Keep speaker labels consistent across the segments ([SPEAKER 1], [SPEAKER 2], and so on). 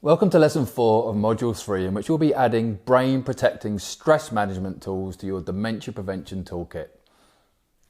[SPEAKER 1] Welcome to lesson 4 of module 3, in which we'll be adding brain protecting stress management tools to your dementia prevention toolkit.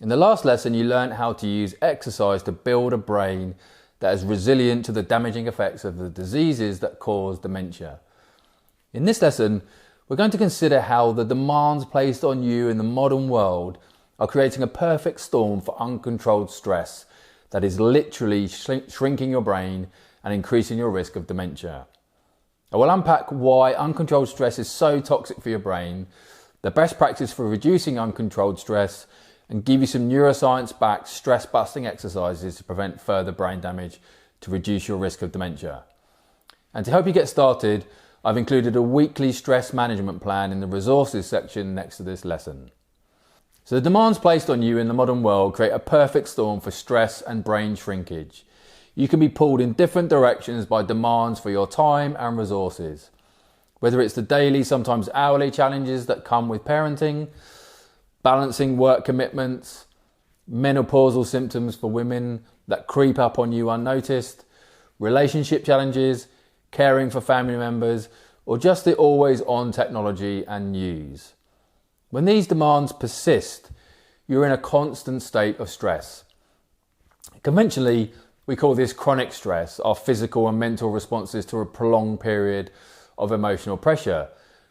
[SPEAKER 1] In the last lesson, you learned how to use exercise to build a brain that is resilient to the damaging effects of the diseases that cause dementia. In this lesson, we're going to consider how the demands placed on you in the modern world are creating a perfect storm for uncontrolled stress that is literally shrinking your brain and increasing your risk of dementia. I will unpack why uncontrolled stress is so toxic for your brain, the best practice for reducing uncontrolled stress, and give you some neuroscience-backed stress-busting exercises to prevent further brain damage to reduce your risk of dementia. And to help you get started, I've included a weekly stress management plan in the resources section next to this lesson. So the demands placed on you in the modern world create a perfect storm for stress and brain shrinkage. You can be pulled in different directions by demands for your time and resources. Whether it's the daily, sometimes hourly challenges that come with parenting, balancing work commitments, menopausal symptoms for women that creep up on you unnoticed, relationship challenges, caring for family members, or just the always on technology and news. When these demands persist, you're in a constant state of stress. Conventionally, we call this chronic stress, our physical and mental responses to a prolonged period of emotional pressure,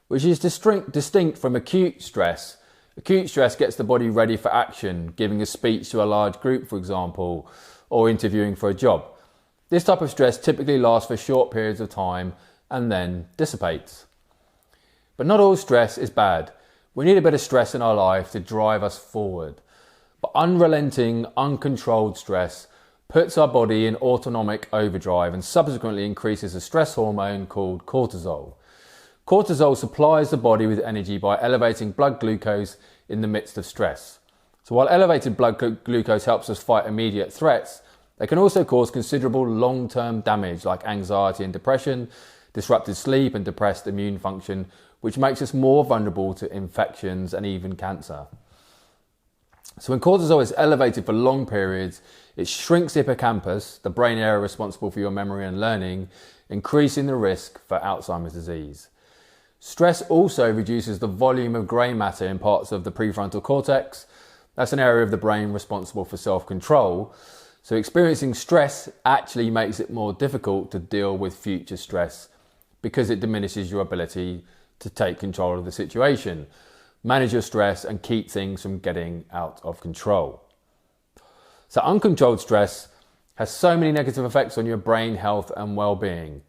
[SPEAKER 1] which is distinct from acute stress. Acute stress gets the body ready for action, giving a speech to a large group, for example, or interviewing for a job. This type of stress typically lasts for short periods of time and then dissipates. But not all stress is bad. We need a bit of stress in our life to drive us forward. But unrelenting, uncontrolled stress puts our body in autonomic overdrive and subsequently increases a stress hormone called cortisol. Cortisol supplies the body with energy by elevating blood glucose in the midst of stress. So while elevated blood glucose helps us fight immediate threats, they can also cause considerable long-term damage like anxiety and depression, disrupted sleep and depressed immune function, which makes us more vulnerable to infections and even cancer. So when cortisol is elevated for long periods, it shrinks the hippocampus, the brain area responsible for your memory and learning, increasing the risk for Alzheimer's disease. Stress also reduces the volume of grey matter in parts of the prefrontal cortex. That's an area of the brain responsible for self-control. So experiencing stress actually makes it more difficult to deal with future stress because it diminishes your ability to take control of the situation, manage your stress, and keep things from getting out of control. So uncontrolled stress has so many negative effects on your brain health and well-being.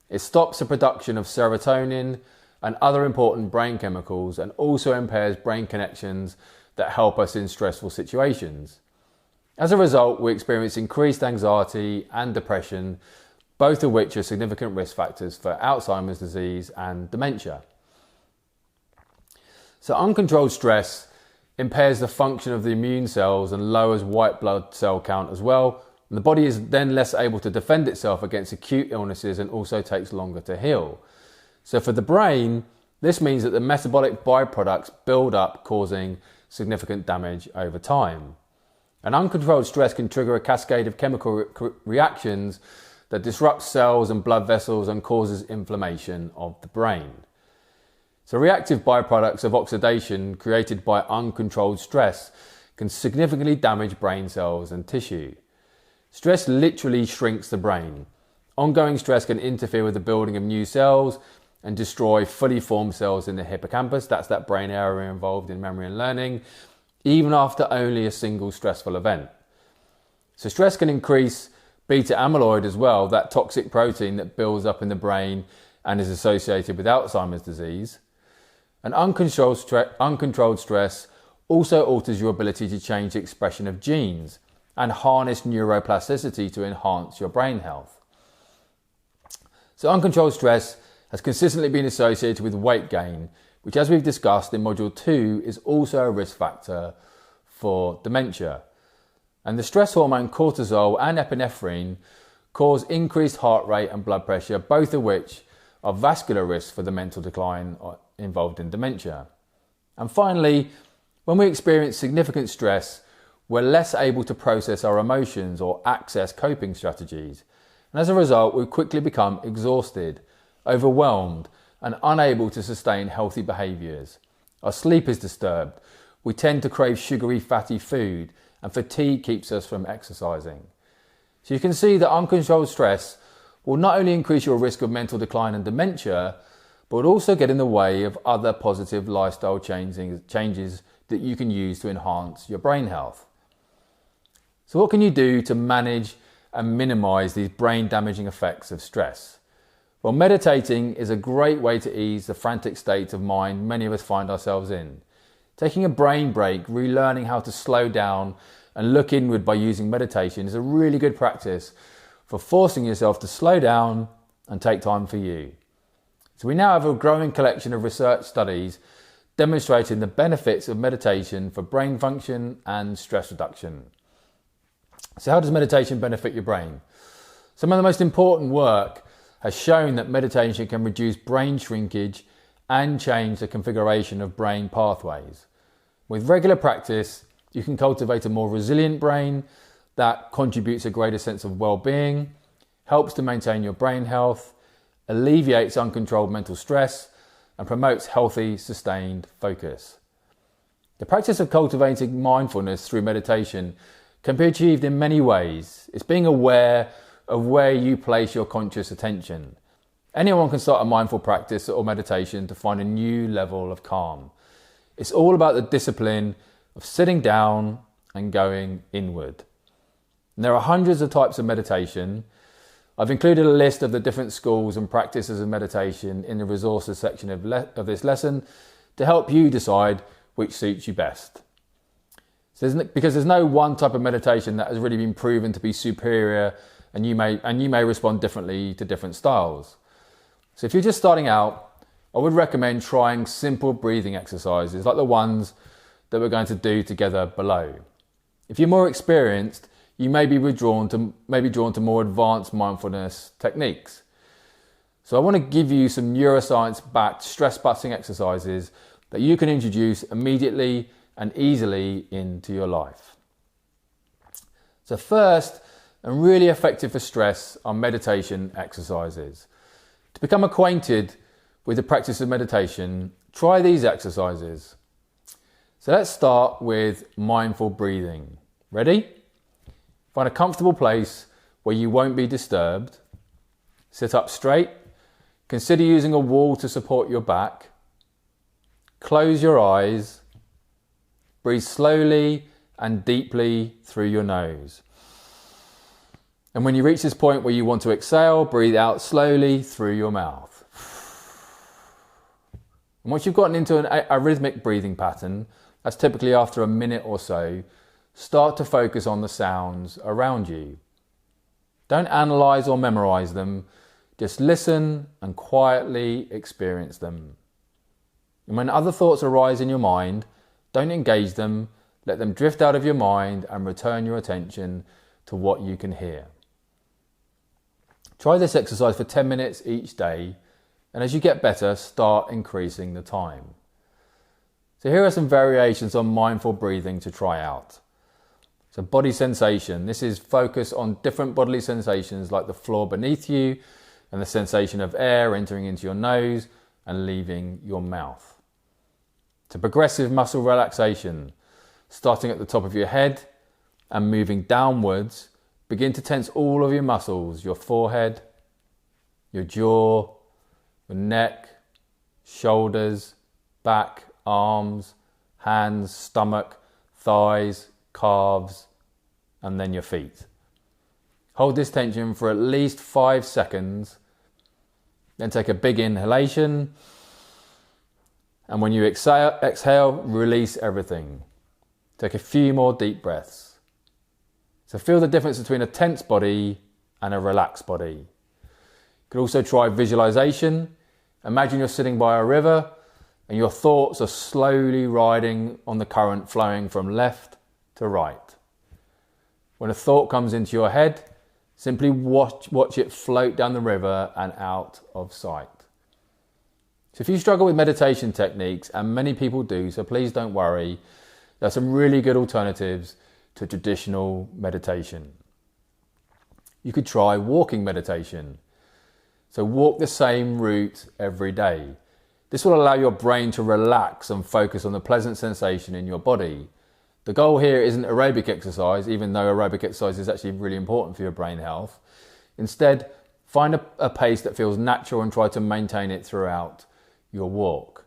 [SPEAKER 1] It stops the production of serotonin and other important brain chemicals and also impairs brain connections that help us in stressful situations. As a result, we experience increased anxiety and depression, both of which are significant risk factors for Alzheimer's disease and dementia. So uncontrolled stress impairs the function of the immune cells and lowers white blood cell count as well. And the body is then less able to defend itself against acute illnesses and also takes longer to heal. So for the brain, this means that the metabolic byproducts build up, causing significant damage over time. And uncontrolled stress can trigger a cascade of chemical reactions that disrupts cells and blood vessels and causes inflammation of the brain. So reactive byproducts of oxidation created by uncontrolled stress can significantly damage brain cells and tissue. Stress literally shrinks the brain. Ongoing stress can interfere with the building of new cells and destroy fully formed cells in the hippocampus. That's that brain area involved in memory and learning, even after only a single stressful event. So stress can increase beta amyloid as well, that toxic protein that builds up in the brain and is associated with Alzheimer's disease. And uncontrolled stress also alters your ability to change the expression of genes and harness neuroplasticity to enhance your brain health. So uncontrolled stress has consistently been associated with weight gain, which, as we've discussed in module 2, is also a risk factor for dementia. And the stress hormone cortisol and epinephrine cause increased heart rate and blood pressure, both of which are vascular risks for the mental decline involved in dementia. And finally, when we experience significant stress, we're less able to process our emotions or access coping strategies. And as a result, we quickly become exhausted, overwhelmed, and unable to sustain healthy behaviours. Our sleep is disturbed. We tend to crave sugary, fatty food, and fatigue keeps us from exercising. So you can see that uncontrolled stress will not only increase your risk of mental decline and dementia, but will also get in the way of other positive lifestyle changes that you can use to enhance your brain health. So what can you do to manage and minimise these brain damaging effects of stress? Well, meditating is a great way to ease the frantic state of mind many of us find ourselves in. Taking a brain break, relearning how to slow down and look inward by using meditation is a really good practice for forcing yourself to slow down and take time for you. So we now have a growing collection of research studies demonstrating the benefits of meditation for brain function and stress reduction. So how does meditation benefit your brain? Some of the most important work has shown that meditation can reduce brain shrinkage and change the configuration of brain pathways. With regular practice, you can cultivate a more resilient brain that contributes a greater sense of well-being, helps to maintain your brain health, alleviates uncontrolled mental stress, and promotes healthy, sustained focus. The practice of cultivating mindfulness through meditation can be achieved in many ways. It's being aware of where you place your conscious attention. Anyone can start a mindful practice or meditation to find a new level of calm. It's all about the discipline of sitting down and going inward. And there are hundreds of types of meditation. I've included a list of the different schools and practices of meditation in the resources section of this lesson to help you decide which suits you best. Because there's no one type of meditation that has really been proven to be superior, and you may respond differently to different styles. So if you're just starting out, I would recommend trying simple breathing exercises like the ones that we're going to do together below. If you're more experienced, you may be drawn to more advanced mindfulness techniques. So I want to give you some neuroscience-backed stress-busting exercises that you can introduce immediately and easily into your life. So first, and really effective for stress, are meditation exercises. To become acquainted with the practice of meditation, try these exercises. So let's start with mindful breathing. Ready? Find a comfortable place where you won't be disturbed. Sit up straight. Consider using a wall to support your back. Close your eyes. Breathe slowly and deeply through your nose. And when you reach this point where you want to exhale, breathe out slowly through your mouth. And once you've gotten into a rhythmic breathing pattern, that's typically after a minute or so, start to focus on the sounds around you. Don't analyse or memorise them, just listen and quietly experience them. And when other thoughts arise in your mind, don't engage them, let them drift out of your mind and return your attention to what you can hear. Try this exercise for 10 minutes each day, and as you get better, start increasing the time. So here are some variations on mindful breathing to try out. So body sensation. This is focus on different bodily sensations like the floor beneath you and the sensation of air entering into your nose and leaving your mouth. So progressive muscle relaxation. Starting at the top of your head and moving downwards, begin to tense all of your muscles, your forehead, your jaw, your neck, shoulders, back, arms, hands, stomach, thighs, calves, and then your feet. Hold this tension for at least 5 seconds, then take a big inhalation, and when you exhale, release everything. Take a few more deep breaths. So feel the difference between a tense body and a relaxed body. You could also try visualization. Imagine you're sitting by a river and your thoughts are slowly riding on the current flowing from left to right. When a thought comes into your head, simply watch it float down the river and out of sight. So if you struggle with meditation techniques, and many people do, so please don't worry, there are some really good alternatives to traditional meditation. You could try walking meditation. So walk the same route every day. This will allow your brain to relax and focus on the pleasant sensation in your body. The goal here isn't aerobic exercise, even though aerobic exercise is actually really important for your brain health. Instead, find a pace that feels natural and try to maintain it throughout your walk.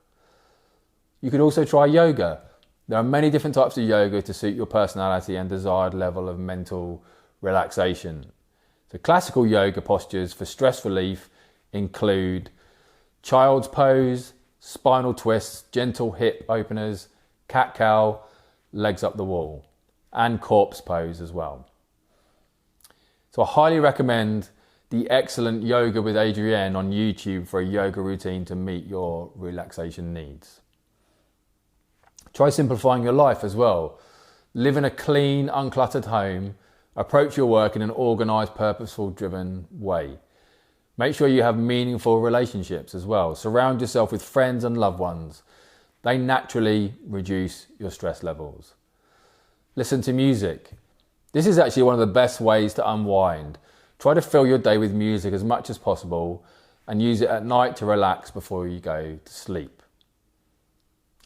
[SPEAKER 1] You could also try yoga. There are many different types of yoga to suit your personality and desired level of mental relaxation. So classical yoga postures for stress relief include child's pose, spinal twists, gentle hip openers, cat-cow, legs up the wall, and corpse pose as well. So I highly recommend the excellent Yoga with Adrienne on YouTube for a yoga routine to meet your relaxation needs. Try simplifying your life as well. Live in a clean, uncluttered home. Approach your work in an organised, purposeful, driven way. Make sure you have meaningful relationships as well. Surround yourself with friends and loved ones. They naturally reduce your stress levels. Listen to music. This is actually one of the best ways to unwind. Try to fill your day with music as much as possible and use it at night to relax before you go to sleep.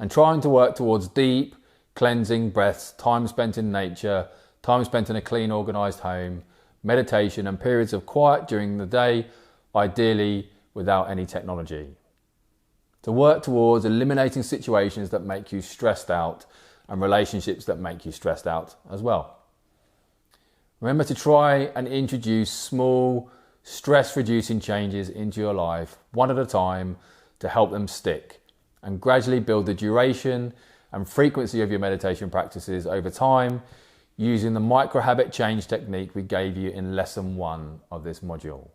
[SPEAKER 1] And trying to work towards deep, cleansing breaths, time spent in nature, time spent in a clean, organised home, meditation and periods of quiet during the day, ideally without any technology. To work towards eliminating situations that make you stressed out and relationships that make you stressed out as well. Remember to try and introduce small, stress-reducing changes into your life, one at a time, to help them stick, and gradually build the duration and frequency of your meditation practices over time using the micro-habit change technique we gave you in lesson 1 of this module.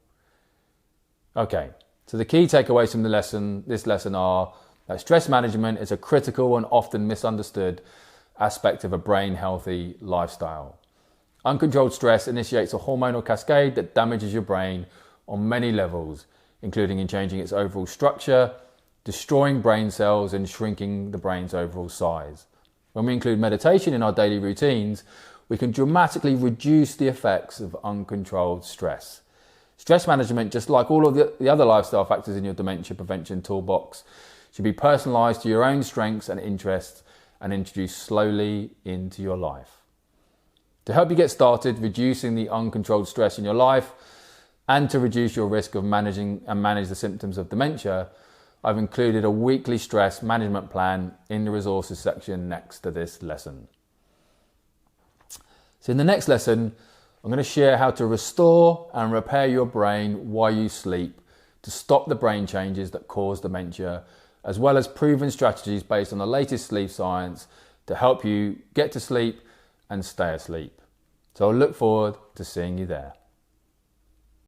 [SPEAKER 1] Okay, so the key takeaways from this lesson are that stress management is a critical and often misunderstood aspect of a brain-healthy lifestyle. Uncontrolled stress initiates a hormonal cascade that damages your brain on many levels, including in changing its overall structure, destroying brain cells and shrinking the brain's overall size. When we include meditation in our daily routines, we can dramatically reduce the effects of uncontrolled stress. Stress management, just like all of the other lifestyle factors in your dementia prevention toolbox, should be personalised to your own strengths and interests and introduced slowly into your life. To help you get started reducing the uncontrolled stress in your life and to reduce your risk of manage the symptoms of dementia, I've included a weekly stress management plan in the resources section next to this lesson. So in the next lesson, I'm going to share how to restore and repair your brain while you sleep to stop the brain changes that cause dementia, as well as proven strategies based on the latest sleep science to help you get to sleep and stay asleep. So I look forward to seeing you there.